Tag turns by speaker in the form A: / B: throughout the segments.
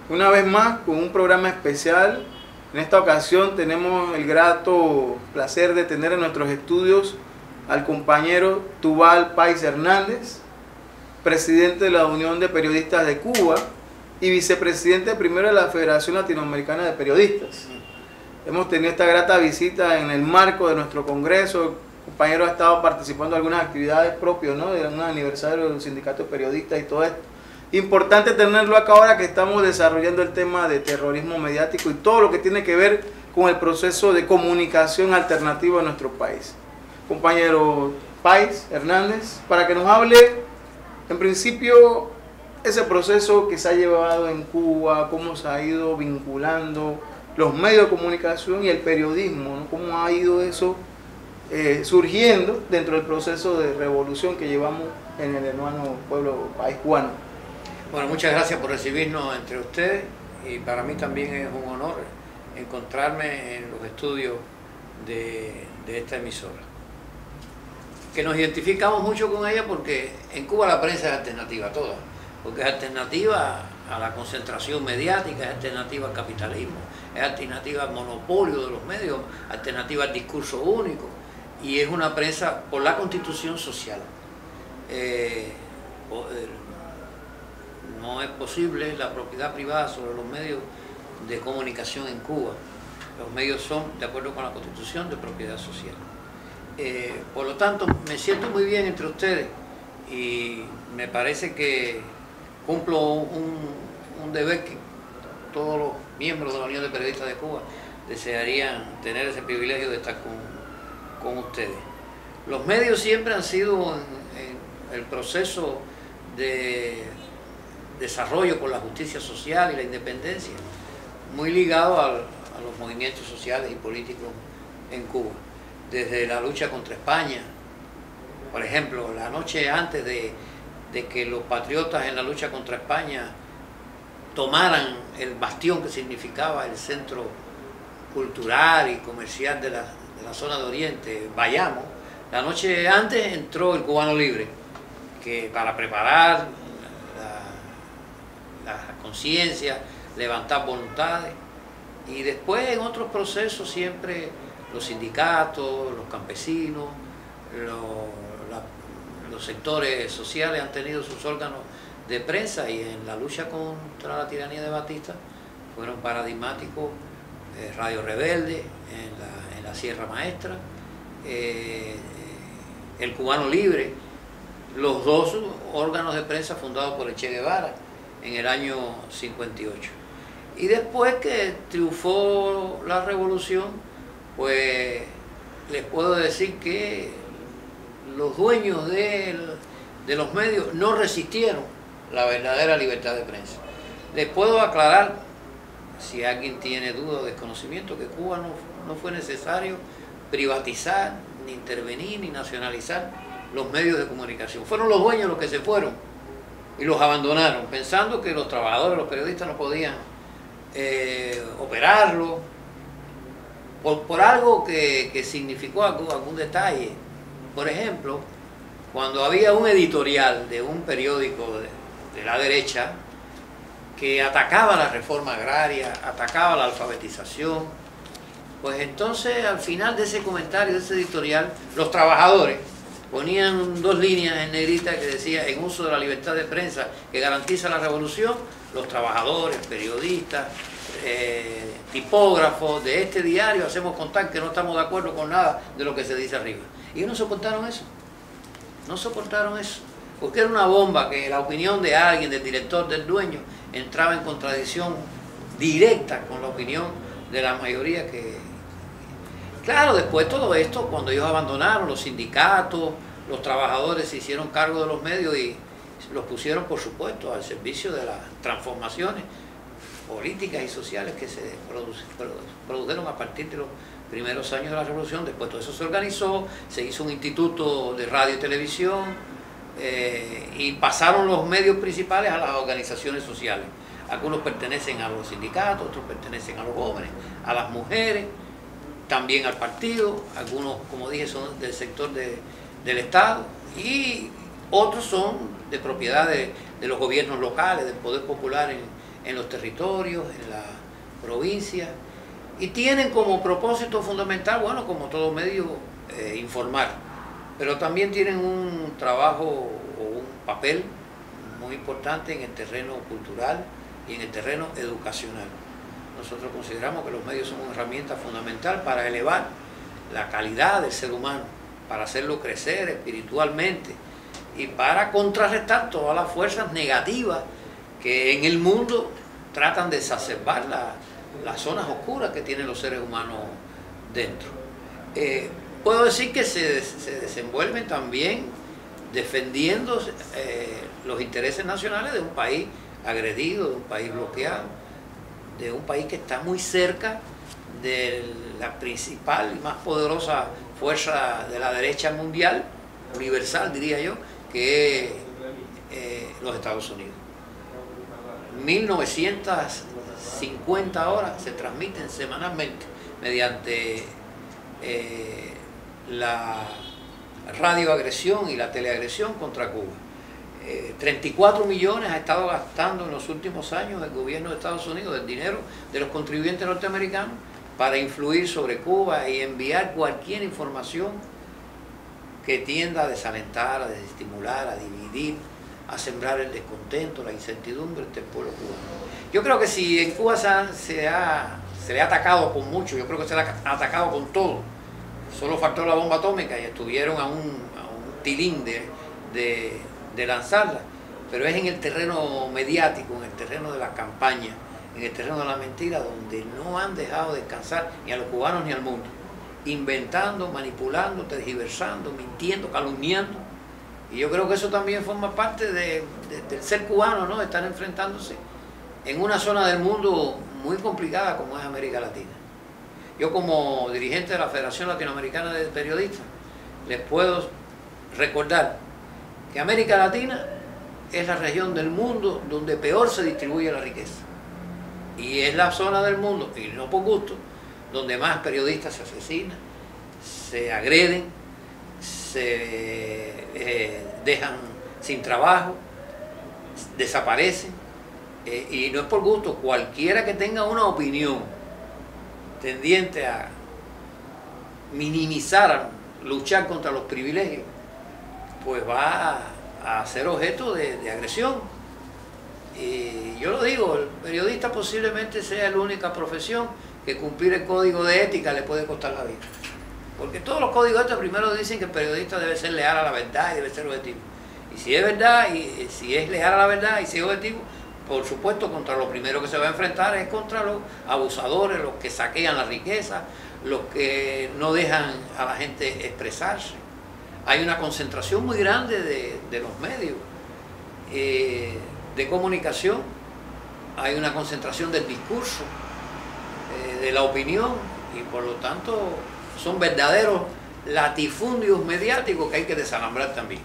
A: Una vez más con un programa especial. En esta ocasión tenemos el grato placer de tener en nuestros estudios al compañero Tubal Páez Hernández, presidente de la Unión de Periodistas de Cuba y vicepresidente primero de la Federación Latinoamericana de Periodistas. Hemos tenido esta grata visita en el marco de nuestro congreso. El compañero ha estado participando en algunas actividades propias, ¿no?, de un aniversario del sindicato de periodistas y todo esto. Importante tenerlo acá ahora que estamos desarrollando el tema de terrorismo mediático y todo lo que tiene que ver con el proceso de comunicación alternativa en nuestro país. Compañero Páez Hernández, para que nos hable, en principio, ese proceso que se ha llevado en Cuba, cómo se ha ido vinculando los medios de comunicación y el periodismo, ¿no?, cómo ha ido eso surgiendo dentro del proceso de revolución que llevamos en el hermano país cubano.
B: Bueno, muchas gracias por recibirnos entre ustedes y para mí también es un honor encontrarme en los estudios de esta emisora. Que nos identificamos mucho con ella porque en Cuba la prensa es alternativa a toda, porque es alternativa a la concentración mediática, es alternativa al capitalismo, es alternativa al monopolio de los medios, alternativa al discurso único y es una prensa por la constitución social. No es posible la propiedad privada sobre los medios de comunicación en Cuba. Los medios son, de acuerdo con la Constitución, de propiedad social. Por lo tanto, me siento muy bien entre ustedes y me parece que cumplo un deber que todos los miembros de la Unión de Periodistas de Cuba desearían tener ese privilegio de estar con ustedes. Los medios siempre han sido en el proceso de desarrollo por la justicia social y la independencia, muy ligado a los movimientos sociales y políticos en Cuba. Desde la lucha contra España, por ejemplo, la noche antes de que los patriotas en la lucha contra España tomaran el bastión que significaba el centro cultural y comercial de la zona de Oriente, Bayamo, la noche antes entró el Cubano Libre, que para preparar la conciencia, levantar voluntades, y después en otros procesos siempre los sindicatos, los campesinos, los sectores sociales han tenido sus órganos de prensa y en la lucha contra la tiranía de Batista fueron paradigmáticos Radio Rebelde en la Sierra Maestra, el Cubano Libre, los dos órganos de prensa fundados por el Che Guevara en el año 58. Y después que triunfó la revolución, pues les puedo decir que los dueños de los medios no resistieron la verdadera libertad de prensa. Les puedo aclarar, si alguien tiene duda o desconocimiento, que Cuba no fue necesario privatizar, ni intervenir, ni nacionalizar los medios de comunicación. Fueron los dueños los que se fueron y los abandonaron, pensando que los trabajadores, los periodistas no podían operarlo, por algo que significó algún detalle. Por ejemplo, cuando había un editorial de un periódico de la derecha que atacaba la reforma agraria, atacaba la alfabetización, pues entonces al final de ese comentario, de ese editorial, los trabajadores ponían dos líneas en negrita que decía: en uso de la libertad de prensa que garantiza la revolución, los trabajadores, periodistas, tipógrafos de este diario hacemos constar que no estamos de acuerdo con nada de lo que se dice arriba. Y ellos no soportaron eso, porque era una bomba que la opinión de alguien, del director, del dueño, entraba en contradicción directa con la opinión de la mayoría que... Claro, después todo esto, cuando ellos abandonaron los sindicatos, los trabajadores se hicieron cargo de los medios y los pusieron, por supuesto, al servicio de las transformaciones políticas y sociales que se produjeron a partir de los primeros años de la revolución. Después todo eso se organizó, se hizo un instituto de radio y televisión y pasaron los medios principales a las organizaciones sociales. algunos pertenecen a los sindicatos, otros pertenecen a los jóvenes, a las mujeres, también al partido, algunos, como dije, son del sector del Estado y otros son de propiedad de los gobiernos locales, del poder popular en los territorios, en la provincia, y tienen como propósito fundamental, bueno, como todo medio, informar, pero también tienen un trabajo o un papel muy importante en el terreno cultural y en el terreno educacional. Nosotros consideramos que los medios son una herramienta fundamental para elevar la calidad del ser humano, para hacerlo crecer espiritualmente y para contrarrestar todas las fuerzas negativas que en el mundo tratan de exacerbar las zonas oscuras que tienen los seres humanos dentro. Puedo decir que se desenvuelven también defendiendo los intereses nacionales de un país agredido, de un país bloqueado, de un país que está muy cerca de la principal y más poderosa fuerza de la derecha mundial, universal diría yo, que es los Estados Unidos. 1950 horas se transmiten semanalmente mediante la radioagresión y la teleagresión contra Cuba. 34 millones ha estado gastando en los últimos años el gobierno de Estados Unidos del dinero de los contribuyentes norteamericanos para influir sobre Cuba y enviar cualquier información que tienda a desalentar, a desestimular, a dividir, a sembrar el descontento, la incertidumbre entre el pueblo cubano. Yo creo que si en Cuba se le ha atacado con mucho, yo creo que se le ha atacado con todo. Solo faltó la bomba atómica y estuvieron a un tilín de lanzarla, pero es en el terreno mediático, en el terreno de la campaña, en el terreno de la mentira, donde no han dejado descansar ni a los cubanos ni al mundo, inventando, manipulando, tergiversando, mintiendo, calumniando. Y yo creo que eso también forma parte del ser cubano, ¿no? Estar enfrentándose en una zona del mundo muy complicada como es América Latina. Yo como dirigente de la Federación Latinoamericana de Periodistas les puedo recordar que América Latina es la región del mundo donde peor se distribuye la riqueza. Y es la zona del mundo, y no por gusto, donde más periodistas se asesinan, se agreden, se dejan sin trabajo, desaparecen. Y no es por gusto, cualquiera que tenga una opinión tendiente a minimizar, a luchar contra los privilegios, pues va a ser objeto de agresión. Y yo lo digo, el periodista posiblemente sea la única profesión que cumplir el código de ética le puede costar la vida. Porque todos los códigos de ética primero dicen que el periodista debe ser leal a la verdad y debe ser objetivo. Y si es verdad, y si es leal a la verdad y si es objetivo, por supuesto, contra lo primero que se va a enfrentar es contra los abusadores, los que saquean la riqueza, los que no dejan a la gente expresarse. Hay una concentración muy grande de los medios de comunicación, hay una concentración del discurso, de la opinión, y por lo tanto son verdaderos latifundios mediáticos que hay que desalambrar también.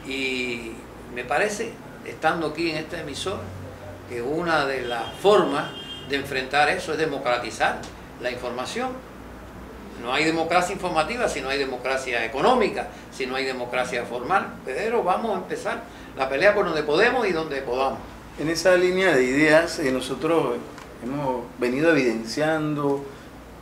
B: Y me parece, estando aquí en esta emisora, que una de las formas de enfrentar eso es democratizar la información. No hay democracia informativa si no hay democracia económica, si no hay democracia formal, pero vamos a empezar la pelea por donde podemos y donde podamos.
A: En esa línea de ideas, nosotros hemos venido evidenciando,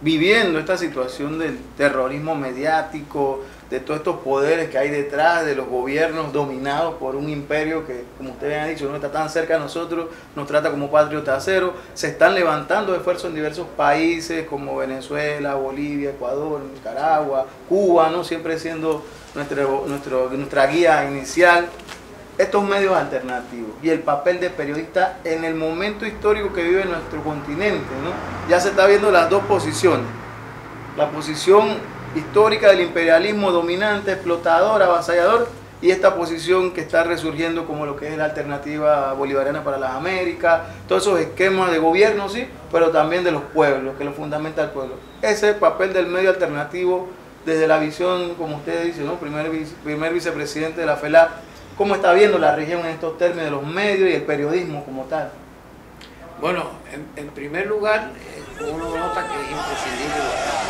A: viviendo esta situación del terrorismo mediático, de todos estos poderes que hay detrás de los gobiernos dominados por un imperio que, como ustedes han dicho, no está tan cerca de nosotros, nos trata como patriotas cero. Se están levantando esfuerzos en diversos países como Venezuela, Bolivia, Ecuador, Nicaragua, Cuba, ¿no? Siempre siendo nuestra guía inicial. Estos medios alternativos y el papel de periodista en el momento histórico que vive nuestro continente, ¿no? Ya se está viendo las dos posiciones. La posición histórica del imperialismo dominante, explotador, avasallador, y esta posición que está resurgiendo como lo que es la alternativa bolivariana para las Américas, todos esos esquemas de gobierno, sí, pero también de los pueblos, que lo fundamenta el pueblo. Ese papel del medio alternativo, desde la visión, como ustedes dicen, ¿no? primer vicepresidente de la FELAP, ¿cómo está viendo la región en estos términos de los medios y el periodismo como tal?
B: Bueno, en primer lugar, uno nota que es imprescindible la